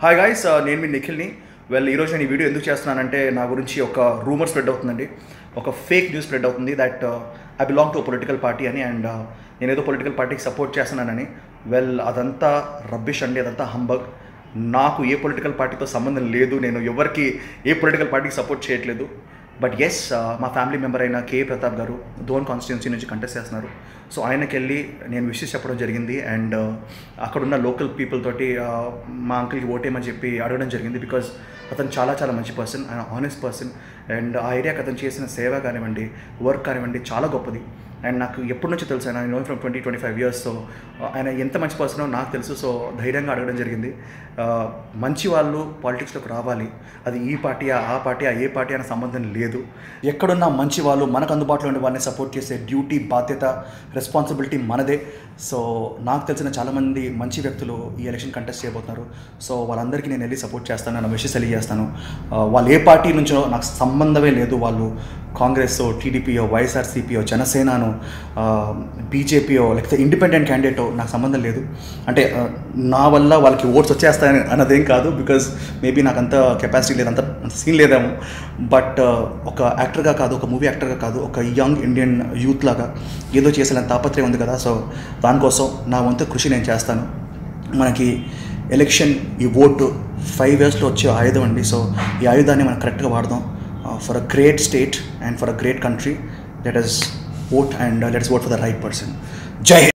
Hi guys, నేను మీ నిఖిల్ని. ఈరోజు నేను ఈ వీడియో ఎందుకు చేస్తున్నానంటే నా గురించి ఒక రూమర్ స్ప్రెడ్ అవుతుందండి. ఒక ఫేక్ న్యూస్ స్ప్రెడ్ అవుతుంది that I belong to political party అని. అండ్ నేను ఏదో పొలిటికల్ పార్టీకి సపోర్ట్ చేస్తున్నానని. అదంతా రబ్బిష్ అండి, అదంతా హంబగ్. నాకు ఏ పొలిటికల్ పార్టీతో సంబంధం లేదు. నేను ఎవరికి ఏ పొలిటికల్ పార్టీకి సపోర్ట్ చేయట్లేదు. బట్ ఎస్, మా ఫ్యామిలీ మెంబర్ అయిన కే ప్రతాప్ గారు ధోన్ కాన్స్టిట్యున్సీ నుంచి కంటెస్ట్ చేస్తున్నారు. సో ఆయనకి వెళ్ళి నేను విషెస్ చెప్పడం జరిగింది. అండ్ అక్కడున్న లోకల్ పీపుల్ తోటి మా అంకుల్కి ఓటేయమని చెప్పి అడగడం జరిగింది. బికాజ్ అతను చాలా చాలా మంచి పర్సన్, ఆయన ఆనెస్ట్ పర్సన్. అండ్ ఆ ఏరియాకి అతను చేసిన సేవ కానివ్వండి, వర్క్ కానివ్వండి, చాలా గొప్పది. అండ్ నాకు ఎప్పటి నుంచి తెలుసు, ఆయన నో ఫ్రమ్ 20-25 years. సో ఆయన ఎంత మంచి పర్సనో నాకు తెలుసు. సో ధైర్యంగా అడగడం జరిగింది. మంచి వాళ్ళు పాలిటిక్స్లోకి రావాలి. అది ఈ పార్టీయా ఆ పార్టీయా ఏ పార్టీ అనే సంబంధం లేదు. ఎక్కడున్న మంచి వాళ్ళు, మనకు అందుబాటులో ఉండే వాళ్ళని సపోర్ట్ చేసే డ్యూటీ, బాధ్యత, రెస్పాన్సిబిలిటీ మనదే. సో నాకు తెలిసిన చాలామంది మంచి వ్యక్తులు ఈ ఎలక్షన్ కంటెస్ట్ చేయబోతున్నారు. సో వాళ్ళందరికీ నేను వెళ్ళి సపోర్ట్ చేస్తాను, నా విషెస్ తెలియజేస్తాను. వాళ్ళు ఏ పార్టీ నుంచో నాకు సంబంధమే లేదు. వాళ్ళు కాంగ్రెస్, టీడీపీయో, వైఎస్ఆర్సీపీయో, జనసేనో, బీజేపీయో, లేకపోతే ఇండిపెండెంట్ క్యాండిడేటో నాకు సంబంధం లేదు. అంటే నా వల్ల వాళ్ళకి ఓట్స్ వచ్చేస్తాయని అన్నదేం కాదు. బికాజ్ మేబీ నాకు అంత కెపాసిటీ లేదు, అంత సీన్ లేదేమో. బట్ ఒక యాక్టర్గా కాదు, ఒక మూవీ యాక్టర్గా కాదు, ఒక యంగ్ ఇండియన్ యూత్ లాగా ఏదో చేసేంత తాపత్రయం ఉంది కదా. సో దానికోసం నా వంతు కృషి నేను చేస్తాను. మనకి ఎలక్షన్, ఈ ఓటు 5 yearsలో వచ్చే ఆయుధం అండి. సో ఈ ఆయుధాన్ని మనం కరెక్ట్గా వాడదాం. For a great state and for a great country, let us vote and let us vote for the right person. Jai Hind.